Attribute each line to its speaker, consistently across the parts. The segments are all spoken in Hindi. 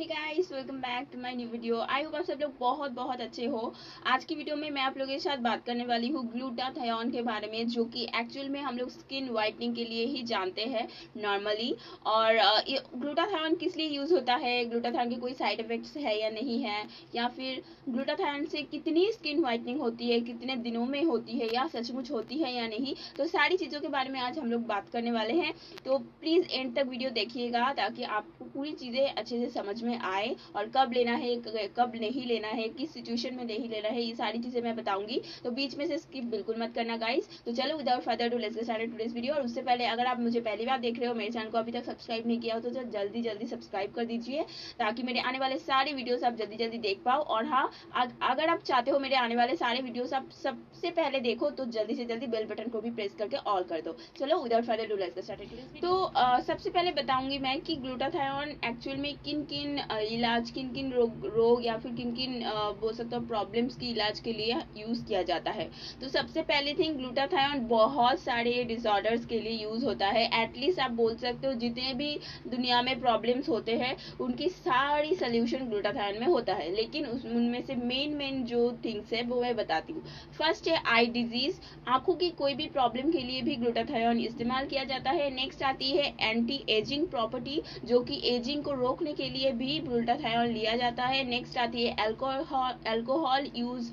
Speaker 1: Hey guys, welcome back to my new video. I hope आप सब लोग बहुत बहुत अच्छे हो। आज की वीडियो में मैं आप लोगों के साथ बात करने वाली हूँ ग्लूटाथायोन के बारे में, जो कि एक्चुअल में हम लोग स्किन वाइटनिंग के लिए ही जानते हैं नॉर्मली। और ग्लूटाथायोन किस लिए यूज़ होता है, ग्लूटाथायोन के कोई साइड इफेक्ट्स है या नहीं है, या फिर ग्लूटाथायोन से कितनी स्किन वाइटनिंग होती है, कितने दिनों में होती है, या सचमुच होती है या नहीं, तो सारी चीज़ों के बारे में आज हम लोग बात करने वाले हैं। तो प्लीज़ एंड तक वीडियो देखिएगा ताकि आपको पूरी चीज़ें अच्छे से समझ में आए, और कब लेना है कब नहीं लेना है, किस सिचुएशन में नहीं लेना है, ये सारी चीजें मैं बताऊंगी। तो बीच में से स्किप बिल्कुल मत करना गाइस। तो चलो without further do let's get started today's video. और उससे पहले अगर आप मुझे पहली बार देख रहे हो, मेरे चैनल को अभी तक सब्सक्राइब नहीं किया हो, तो जल्दी जल्दी सब्सक्राइब कर दीजिए ताकि मेरे आने वाले सारे वीडियोस आप जल्दी जल्दी देख पाओ। और हाँ, अगर आप चाहते हो मेरे आने वाले सारे वीडियोस आप सबसे पहले देखो, तो जल्दी से जल्दी बेल बटन को भी प्रेस करके ऑल कर दो। चलो without further do let's get started. तो सबसे पहले बताऊंगी मैं कि ग्लूटाथायोन एक्चुअल में किन किन इलाज, किन किन रोग या फिर किन किन बोल सकते हो प्रॉब्लम्स की इलाज के लिए यूज किया जाता है। तो सबसे पहले थिंग, ग्लूटाथायोन बहुत सारे डिसऑर्डर्स के लिए यूज होता है। एटलीस्ट आप बोल सकते हो जितने भी दुनिया में प्रॉब्लम्स होते हैं उनकी सारी सोल्यूशन ग्लूटाथायोन में होता है। लेकिन उनमें से मेन जो थिंग्स है वो मैं बताती हूँ। फर्स्ट है आई डिजीज, आंखों की कोई भी प्रॉब्लम के लिए भी ग्लूटाथायोन इस्तेमाल किया जाता है। नेक्स्ट आती है एंटी एजिंग प्रॉपर्टी, जो कि एजिंग को रोकने के लिए भी ग्लूटाथायोन लिया जाता है। नेक्स्ट आती है alcohol use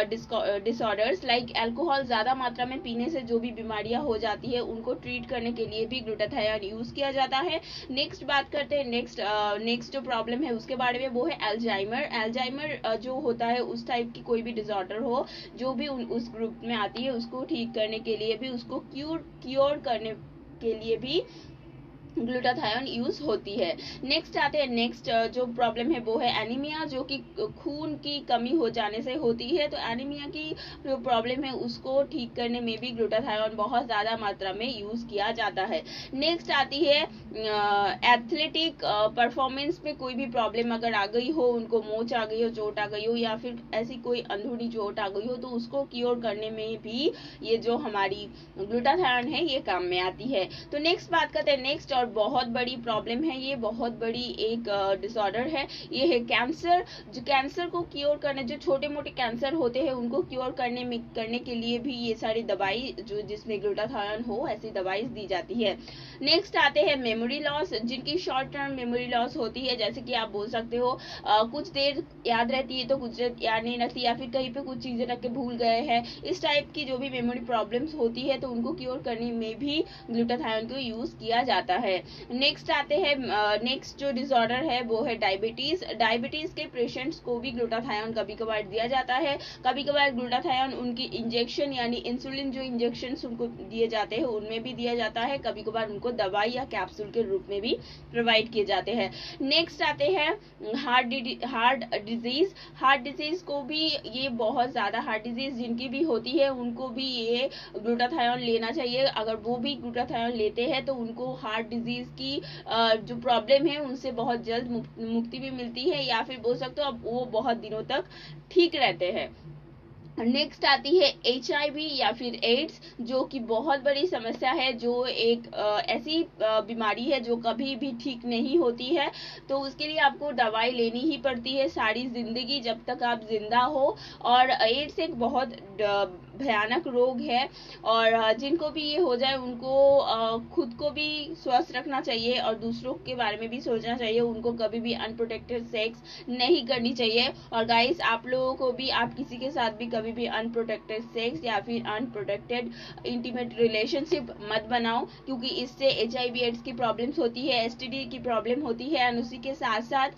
Speaker 1: disorders, like alcohol ज्यादा मात्रा में पीने से जो भी बीमारियां हो जाती है उनको ट्रीट करने के लिए भी ग्लूटाथायोन यूज किया जाता है। नेक्स्ट बात करते हैं, नेक्स्ट जो प्रॉब्लम है उसके बारे में, वो है एल्जाइमर जो होता है उस टाइप की कोई भी डिसऑर्डर हो जो भी उस ग्रुप में आती है, उसको ठीक करने के लिए भी, उसको क्योर करने के लिए भी ग्लूटाथायोन यूज होती है। नेक्स्ट आते हैं, नेक्स्ट जो प्रॉब्लम है वो है एनीमिया, जो कि खून की कमी हो जाने से होती है। तो एनीमिया की जो प्रॉब्लम है उसको ठीक करने में भी ग्लूटाथायोन बहुत ज्यादा मात्रा में यूज किया जाता है। नेक्स्ट आती है एथलेटिक परफॉर्मेंस में कोई भी प्रॉब्लम अगर आ गई हो, उनको मोच आ गई हो, चोट आ गई हो, या फिर ऐसी कोई अंदरूनी चोट आ गई हो, तो उसको क्योर करने में भी ये जो हमारी ग्लूटाथायोन है ये काम में आती है। तो नेक्स्ट बात करते हैं, नेक्स्ट और बहुत बड़ी प्रॉब्लम है, ये बहुत बड़ी एक डिसऑर्डर है, ये है कैंसर। जो कैंसर को क्योर करने, जो छोटे मोटे कैंसर होते हैं उनको क्योर करने के लिए भी ये सारी दवाई जो जिसमें ग्लूटाथायोन हो ऐसी दवाई दी जाती है। नेक्स्ट आते हैं मेमोरी लॉस, जिनकी शॉर्ट टर्म मेमोरी लॉस होती है, जैसे कि आप बोल सकते हो कुछ देर याद रहती है तो कुछ देर याद नहीं रहती, या फिर कहीं पे कुछ चीजें रख के भूल गए हैं, इस टाइप की जो भी मेमोरी प्रॉब्लम्स होती है तो उनको क्योर करने में भी ग्लूटाथायोन को यूज किया जाता है। नेक्स्ट आते हैं, नेक्स्ट जो डिसऑर्डर है वो है डायबिटीज के पेशेंट्स को भी ग्लूटाथायोन कभी कभार दिया जाता है। कभी कभार ग्लूटाथायोन उनकी इंजेक्शन यानी इंसुलिन जो इंजेक्शन उनको दिए जाते हैं उनमें भी दिया जाता है, कभी कभार उनको दवाई या कैप्सूल के रूप में भी प्रोवाइड किए जाते हैं। नेक्स्ट आते हैं हार्ट डिजीज को भी, ये बहुत ज्यादा हार्ट डिजीज जिनकी भी होती है उनको भी ये ग्लूटाथायोन लेना चाहिए। अगर वो भी ग्लूटाथायोन लेते हैं तो उनको हार्ट डिजीज की जो प्रॉब्लम है उनसे बहुत जल्द मुक्ति भी मिलती है, या फिर बोल सकते हो अब वो बहुत दिनों तक ठीक रहते हैं। नेक्स्ट आती है HIV या फिर एड्स, जो कि बहुत बड़ी समस्या है, जो एक ऐसी बीमारी है जो कभी भी ठीक नहीं होती है। तो उसके लिए आपको दवाई लेनी ही पड़ती है सारी जिंदगी जब तक आप जिंदा हो। और एड्स एक बहुत भयानक रोग है, और जिनको भी ये हो जाए उनको खुद को भी स्वस्थ रखना चाहिए और दूसरों के बारे में भी सोचना चाहिए। उनको कभी भी अनप्रोटेक्टेड सेक्स नहीं करनी चाहिए। और गाइस, आप लोगों को भी, आप किसी के साथ भी कभी भी अनप्रोटेक्टेड सेक्स या फिर अनप्रोटेक्टेड इंटीमेट रिलेशनशिप मत बनाओ, क्योंकि इससे HIV एड्स की प्रॉब्लम्स होती है, STD की प्रॉब्लम होती है, और उसी के साथ साथ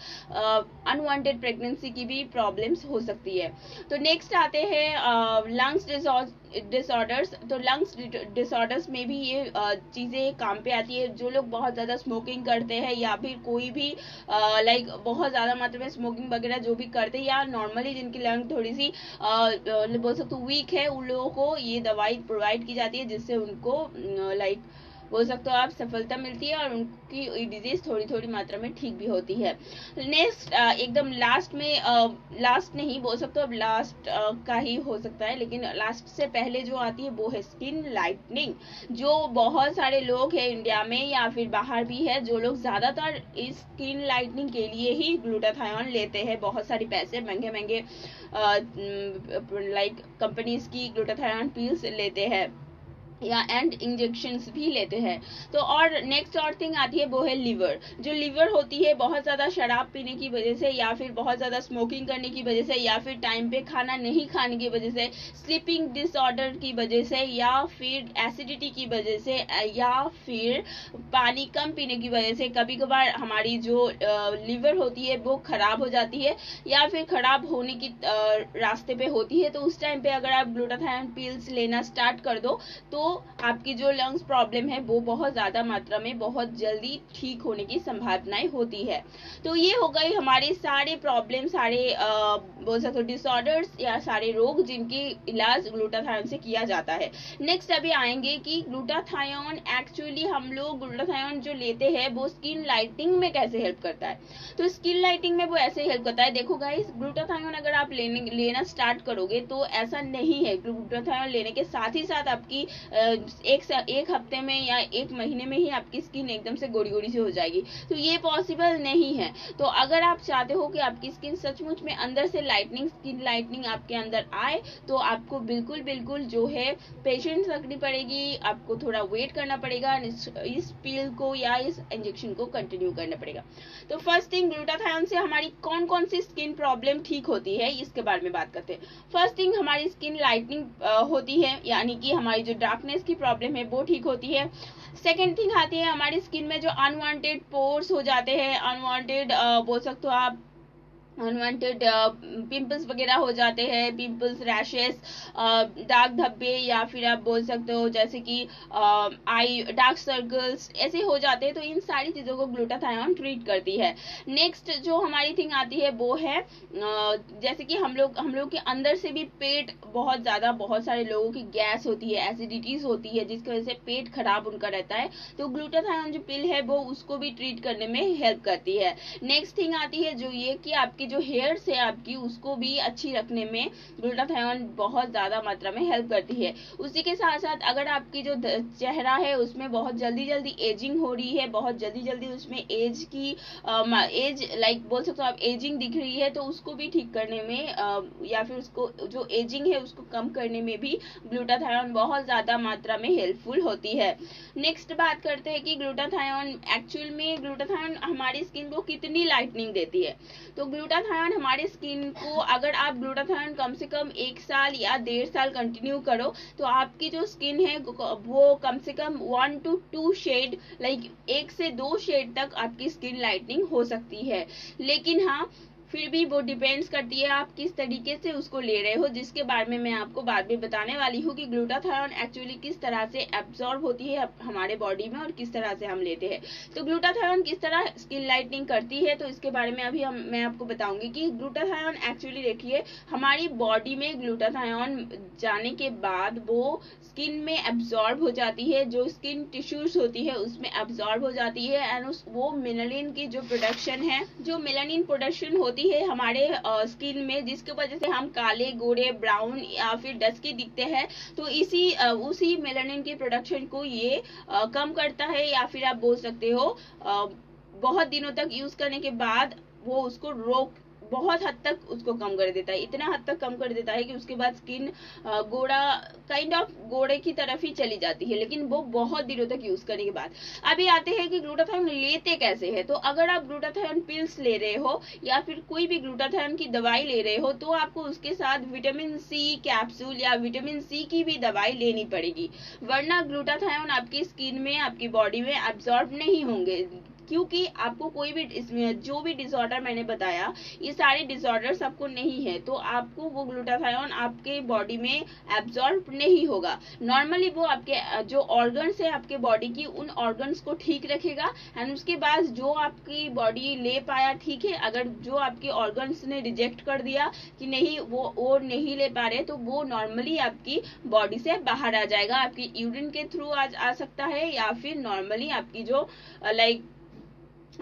Speaker 1: अनवांटेड प्रेगनेंसी की भी प्रॉब्लम्स हो सकती है। तो नेक्स्ट आते हैं लंग्स डिसऑर्डर्स। तो लंग्स डिसऑर्डर्स में भी ये चीजें काम पे आती है। जो लोग बहुत ज्यादा स्मोकिंग करते हैं, या फिर कोई भी लाइक बहुत ज्यादा मात्रा में स्मोकिंग वगैरह जो भी करते हैं, या नॉर्मली जिनकी लंग थोड़ी सी बोल सकते वीक है, उन लोगों को ये दवाई प्रोवाइड की जाती है जिससे उनको लाइक बोल सकते हो आप सफलता मिलती है और उनकी डिजीज थोड़ी थोड़ी मात्रा में ठीक भी होती है। नेक्स्ट एकदम लास्ट में लास्ट नहीं बोल सकते हो, अब लास्ट का ही हो सकता है, लेकिन लास्ट से पहले जो आती है वो है स्किन लाइटनिंग। जो बहुत सारे लोग हैं इंडिया में या फिर बाहर भी है, जो लोग ज्यादातर इस स्किन लाइटनिंग के लिए ही ग्लूटाथायोन लेते हैं, बहुत सारे पैसे महंगे महंगे लाइक कंपनीज की ग्लूटाथायोन पिल्स लेते हैं या एंड इंजेक्शंस भी लेते हैं। तो और नेक्स्ट और थिंग आती है वो है लीवर। जो लीवर होती है बहुत ज़्यादा शराब पीने की वजह से या फिर बहुत ज़्यादा स्मोकिंग करने की वजह से या फिर टाइम पे खाना नहीं खाने की वजह से, स्लीपिंग डिसऑर्डर की वजह से या फिर एसिडिटी की वजह से या फिर पानी कम पीने की वजह से कभी कभार हमारी जो लीवर होती है वो खराब हो जाती है या फिर खराब होने की रास्ते पे होती है। तो उस टाइम पे अगर आप ग्लूटाथायोन पिल्स लेना स्टार्ट कर दो तो आपकी जो लंग्स प्रॉब्लम है वो बहुत ज्यादा मात्रा में बहुत जल्दी ठीक होने की संभावनाएं होती है। तो ये हो गई हमारे सारे प्रॉब्लम, सारे बोल सकते हो डिसऑर्डर्स या सारे रोग जिनके इलाज ग्लूटाथायोन से किया जाता है। नेक्स्ट अभी आएंगे कि ग्लूटाथायोन एक्चुअली हम लोग ग्लूटाथायोन जो लेते हैं वो स्किन लाइटनिंग में कैसे हेल्प करता है। तो स्किन लाइटनिंग में वो ऐसे हेल्प करता है, देखो गाइस, ग्लूटाथायोन अगर आप लेना स्टार्ट करोगे तो ऐसा नहीं है ग्लूटाथायोन लेने के साथ ही साथ आपकी एक हफ्ते में या एक महीने में ही आपकी स्किन एकदम से गोरी गोरी से हो जाएगी, तो ये पॉसिबल नहीं है। तो अगर आप चाहते हो कि आपकी स्किन सचमुच में अंदर से लाइटनिंग, स्किन लाइटनिंग आपके अंदर आए, तो आपको बिल्कुल बिल्कुल जो है पेशेंस रखनी पड़ेगी, आपको थोड़ा वेट करना पड़ेगा, इस पिल को या इस इंजेक्शन को कंटिन्यू करना पड़ेगा। तो फर्स्ट थिंग, ग्लूटाथायोन से हमारी कौन कौन सी स्किन प्रॉब्लम ठीक होती है इसके बारे में बात करते हैं। फर्स्ट थिंग, हमारी स्किन लाइटनिंग होती है, यानी कि हमारी जो डार्कनेस की प्रॉब्लम है वो ठीक होती है। सेकेंड थिंग आती है हमारी स्किन में जो अनवांटेड पोर्स हो जाते हैं, अनवांटेड बोल सकते हो आप अनवांटेड पिंपल्स वगैरह हो जाते हैं, पिंपल्स, रैशेस, दाग धब्बे या फिर आप बोल सकते हो जैसे कि आई डार्क सर्कल्स ऐसे हो जाते हैं, तो इन सारी चीज़ों को ग्लूटाथायोन ट्रीट करती है। नेक्स्ट जो हमारी थिंग आती है वो है जैसे कि हम लोग के अंदर से भी पेट बहुत ज़्यादा, बहुत सारे लोगों की गैस होती है, एसिडिटीज होती है, जिसकी वजह से पेट खराब उनका रहता है, तो ग्लूटाथायोन जो पिल है वो उसको भी ट्रीट करने में हेल्प करती है। नेक्स्ट थिंग आती है जो ये कि आपकी जो हेयर्स है आपकी उसको भी अच्छी रखने में ग्लूटाथायोन बहुत ज्यादा मात्रा में हेल्प करती है। उसी के साथ साथ अगर आपकी जो चेहरा है उसमें बहुत जल्दी जल्दी एजिंग हो रही है, बहुत जल्दी जल्दी उसमें एज की एज लाइक बोल सकते हो आप एजिंग दिख रही है, तो उसको भी ठीक करने में या फिर उसको जो एजिंग है उसको कम करने में भी ग्लूटाथायोन बहुत ज्यादा मात्रा में हेल्पफुल होती है। नेक्स्ट बात करते हैं कि ग्लूटाथायोन एक्चुअल में ग्लूटाथायोन हमारी स्किन को कितनी लाइटनिंग देती है। तो ग्लूटाथायोन हमारे स्किन को, अगर आप ग्लूटाथायोन कम से कम 1 साल या 1.5 साल कंटिन्यू करो तो आपकी जो स्किन है वो कम से कम 1 to 2 शेड लाइक 1 से 2 शेड तक आपकी स्किन लाइटनिंग हो सकती है। लेकिन हाँ, फिर भी वो डिपेंड्स करती है आप किस तरीके से उसको ले रहे हो, जिसके बारे में मैं आपको बाद में बताने वाली हूँ कि ग्लूटाथायोन एक्चुअली किस तरह से एब्जॉर्ब होती है हमारे बॉडी में और किस तरह से हम लेते हैं। तो ग्लूटाथायोन किस तरह स्किन लाइटनिंग करती है, तो इसके बारे में अभी मैं आपको बताऊंगी कि ग्लूटाथायोन एक्चुअली देखिए हमारी बॉडी में ग्लूटाथायोन जाने के बाद वो स्किन में एब्जॉर्ब हो जाती है, जो स्किन टिश्यूज होती है उसमें एब्जॉर्ब हो जाती है एंड वो मेलानिन की जो प्रोडक्शन है, जो मेलानिन प्रोडक्शन होती है हमारे स्किन में, जिसकी वजह से हम काले, गोरे, ब्राउन या फिर डस्की दिखते हैं, तो उसी मेलानिन की प्रोडक्शन को ये कम करता है, या फिर आप बोल सकते हो बहुत दिनों तक यूज करने के बाद वो उसको बहुत हद तक उसको कम कर देता है, इतना हद तक कम कर देता है कि उसके बाद स्किन गोरा, काइंड ऑफ गोरे की तरफ ही चली जाती है, लेकिन वो बहुत दिनों तक यूज करने के बाद। अभी आते हैं कि ग्लूटाथायोन लेते कैसे हैं। तो अगर आप ग्लूटाथायोन पिल्स ले रहे हो या फिर कोई भी ग्लूटाथायोन की दवाई ले रहे हो तो आपको उसके साथ विटामिन सी कैप्सूल या विटामिन सी की भी दवाई लेनी पड़ेगी, वरना ग्लूटाथायोन आपकी स्किन में, आपकी बॉडी में एब्जॉर्ब नहीं होंगे। क्योंकि आपको कोई भी इसमें जो भी डिसऑर्डर मैंने बताया ये सारे डिसऑर्डर सबको नहीं है, तो आपको वो ग्लूटाथायोन आपके बॉडी में एब्जॉर्ब नहीं होगा। नॉर्मली वो आपके जो ऑर्गन्स है आपके बॉडी की, उन ऑर्गन्स को ठीक रखेगा एंड उसके बाद जो आपकी बॉडी ले पाया ठीक है, अगर जो आपके ऑर्गन्स ने रिजेक्ट कर दिया कि नहीं वो नहीं ले पा रहे, तो वो नॉर्मली आपकी बॉडी से बाहर आ जाएगा, आपकी यूरिन के थ्रू आ सकता है, या फिर नॉर्मली आपकी जो लाइक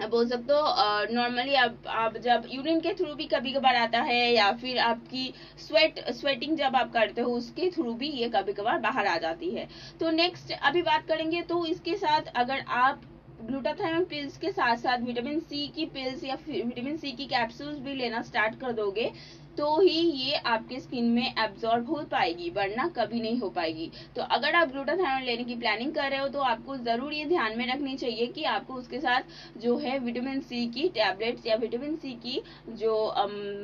Speaker 1: बोल सकते हो नॉर्मली आप जब यूरिन के थ्रू भी कभी कभार आता है, या फिर आपकी स्वेटिंग जब आप करते हो उसके थ्रू भी ये कभी कभार बाहर आ जाती है। तो नेक्स्ट अभी बात करेंगे, तो इसके साथ अगर आप ग्लूटाथायोन पिल्स के साथ साथ विटामिन सी की पिल्स या फिर विटामिन सी की कैप्सूल्स भी लेना स्टार्ट कर दोगे तो ही ये आपके स्किन में एब्जॉर्ब हो पाएगी, वरना कभी नहीं हो पाएगी। तो अगर आप ग्लूटाथायोन लेने की प्लानिंग कर रहे हो तो आपको जरूर ये ध्यान में रखनी चाहिए कि आपको उसके साथ जो है विटामिन सी की टैबलेट्स या विटामिन सी की जो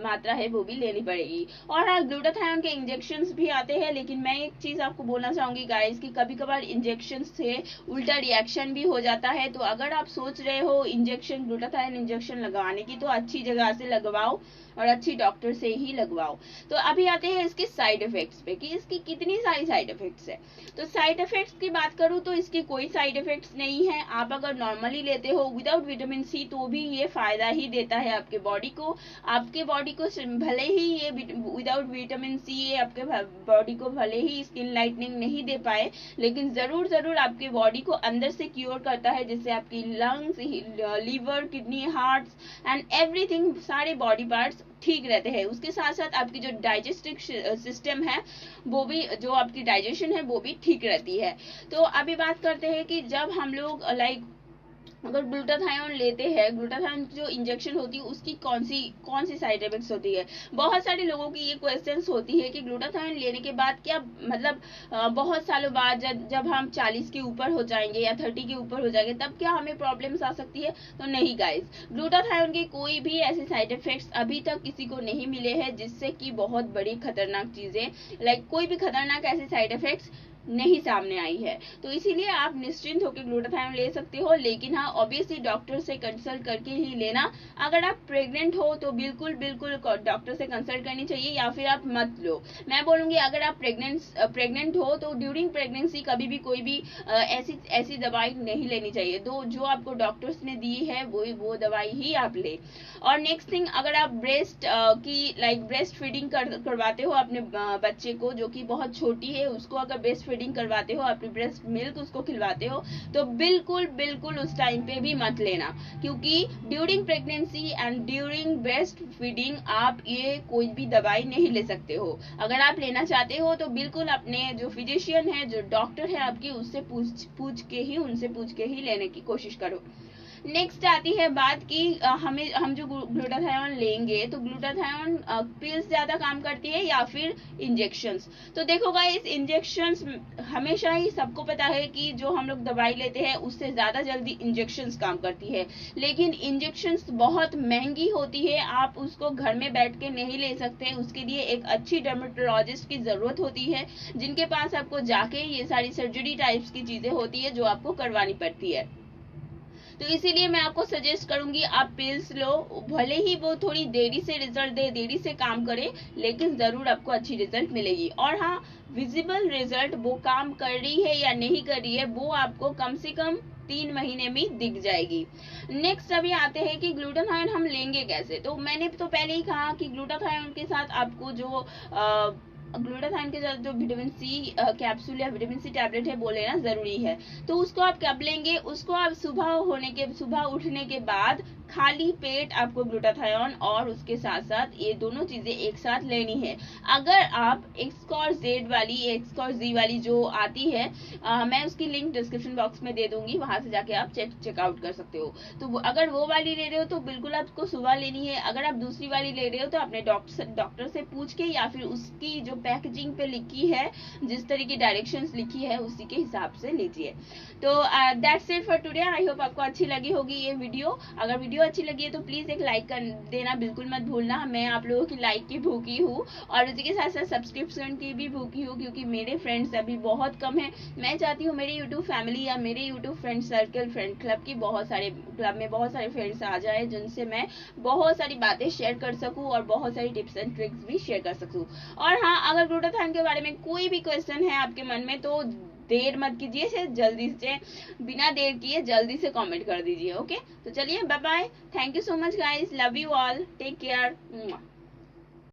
Speaker 1: मात्रा है वो भी लेनी पड़ेगी। और हाँ, ग्लूटाथायोन के इंजेक्शन भी आते हैं, लेकिन मैं एक चीज आपको बोलना चाहूंगी गाइस कि कभी कभार इंजेक्शन से उल्टा रिएक्शन भी हो जाता है। तो अगर आप सोच रहे हो इंजेक्शन ग्लूटाथायोन इंजेक्शन लगवाने की, तो अच्छी जगह से लगवाओ और अच्छी डॉक्टर से ही लगवाओ। तो अभी आते हैं इसके साइड इफेक्ट्स पे कि इसकी कितनी सारी साइड इफेक्ट्स है। तो साइड इफेक्ट्स की बात करूं तो इसकी कोई साइड इफेक्ट्स नहीं है। आप अगर नॉर्मली लेते हो विदाउट विटामिन सी तो भी ये फायदा ही देता है आपके बॉडी को। आपके बॉडी को भले ही ये विदाउट विटामिन सी आपके बॉडी को भले ही स्किन लाइटनिंग नहीं दे पाए, लेकिन जरूर आपके बॉडी को अंदर से क्योर करता है, जिससे आपकी lungs, liver, kidney, heart and everything, सारे बॉडी पार्ट्स ठीक रहते हैं। उसके साथ साथ आपकी जो डाइजेस्टिव सिस्टम है वो भी, जो आपकी डाइजेशन है वो भी ठीक रहती है। तो अभी बात करते हैं कि जब हम लोग लाइक अगर ग्लूटाथायोन लेते हैं, ग्लूटाथायोन जो इंजेक्शन होती है उसकी कौन सी साइड इफेक्ट्स होती है। बहुत सारे लोगों की ये क्वेश्चंस होती है कि ग्लूटाथायोन लेने के बाद क्या मतलब बहुत सालों बाद जब हम 40 के ऊपर हो जाएंगे या 30 के ऊपर हो जाएंगे तब क्या हमें प्रॉब्लम्स आ सकती है। तो नहीं गाइस, ग्लूटाथायोन के कोई भी ऐसे साइड इफेक्ट्स अभी तक किसी को नहीं मिले हैं जिससे कि बहुत बड़ी खतरनाक चीजें लाइक कोई भी खतरनाक ऐसे साइड इफेक्ट्स नहीं सामने आई है। तो इसीलिए आप निश्चिंत होकर ग्लूटाथायोन ले सकते हो, लेकिन हाँ ऑब्वियसली डॉक्टर से कंसल्ट करके ही लेना। अगर आप प्रेग्नेंट हो तो बिल्कुल डॉक्टर से कंसल्ट करनी चाहिए, या फिर आप मत लो। मैं बोलूंगी अगर आप प्रेग्नेंट हो तो ड्यूरिंग प्रेगनेंसी कभी भी कोई भी ऐसी दवाई नहीं लेनी चाहिए। जो आपको डॉक्टर्स ने दी है वो दवाई ही आप ले। और नेक्स्ट थिंग, अगर आप ब्रेस्ट फीडिंग करवाते हो अपने बच्चे को जो कि बहुत छोटी है, उसको अगर ब्रेस्ट फीडिंग करवाते हो, अपनी ब्रेस्ट मिल्क उसको खिलवाते हो, तो बिल्कुल उस टाइम पे भी मत लेना, क्योंकि during pregnancy and during breast feeding आप ये कोई भी दवाई नहीं ले सकते हो। अगर आप लेना चाहते हो तो बिल्कुल अपने जो फिजिशियन है, जो डॉक्टर है आपकी, उससे उनसे पूछ के ही लेने की कोशिश करो। नेक्स्ट आती है बात कि हम जो ग्लूटाथायोन लेंगे तो ग्लूटाथायोन पिल्स ज्यादा काम करती है या फिर इंजेक्शंस। तो देखो गाइस, इंजेक्शंस हमेशा ही सबको पता है कि जो हम लोग दवाई लेते हैं उससे ज्यादा जल्दी इंजेक्शंस काम करती है, लेकिन इंजेक्शंस बहुत महंगी होती है। आप उसको घर में बैठ के नहीं ले सकते, उसके लिए एक अच्छी डर्मेटोलॉजिस्ट की जरूरत होती है, जिनके पास आपको जाके ये सारी सर्जरी टाइप्स की चीजें होती है जो आपको करवानी पड़ती है। तो इसीलिए मैं आपको सजेस्ट करूंगी आप पिल्स लो, भले ही वो थोड़ी देरी से रिजल्ट दे, देरी से काम करे, लेकिन जरूर आपको अच्छी रिजल्ट मिलेगी। और हाँ, विजिबल रिजल्ट, वो काम कर रही है या नहीं कर रही है वो आपको कम से कम 3 महीने में दिख जाएगी। नेक्स्ट अभी आते हैं कि ग्लूटाथायोन हम लेंगे कैसे। तो मैंने तो पहले ही कहा कि ग्लूटाथायोन के साथ आपको जो ग्लूटाथायोन के साथ जो विटामिन सी कैप्सूल या विटामिन सी टैबलेट है वो लेना जरूरी है। तो उसको आप कब लेंगे, उसको आप सुबह उठने के बाद खाली पेट आपको ग्लूटाथायोन और उसके साथ साथ ये दोनों चीजें एक साथ लेनी है। अगर आप एक्सकॉर्जेड वाली जो आती है, मैं उसकी लिंक डिस्क्रिप्शन बॉक्स में दे दूंगी, वहां से जाके आप चेकआउट कर सकते हो। तो अगर वो वाली ले रहे हो तो बिल्कुल आपको सुबह लेनी है। अगर आप दूसरी वाली ले रहे हो तो अपने डॉक्टर से पूछ के या फिर उसकी जो पैकेजिंग पे लिखी है, जिस तरह की डायरेक्शंस लिखी है उसी के हिसाब से लीजिए। तो that's it for today. I hope आपको अच्छी लगी होगी ये वीडियो। अगर वीडियो वीडियो अच्छी लगी है तो प्लीज़ एक लाइक कर देना बिल्कुल मत भूलना। मैं आप लोगों की लाइक की भूखी हूँ और उसी के साथ साथ सब्सक्रिप्शन की भी भूखी हूँ, क्योंकि मेरे फ्रेंड्स अभी बहुत कम है। मैं चाहती हूँ मेरे यूट्यूब फैमिली या मेरे YouTube friend circle, friend club की क्लब में बहुत सारे फ्रेंड्स आ जाए, जिनसे मैं बहुत सारी बातें शेयर कर सकूँ और बहुत सारी टिप्स एंड ट्रिक्स भी शेयर कर सकूँ। और हाँ, अगर ग्लूटाथाइन के बारे में कोई भी क्वेश्चन है आपके मन में तो देर मत कीजिए, जल्दी से बिना देर किए जल्दी से कमेंट कर दीजिए। ओके, तो चलिए bye bye. Thank you so much guys, love you all, take care.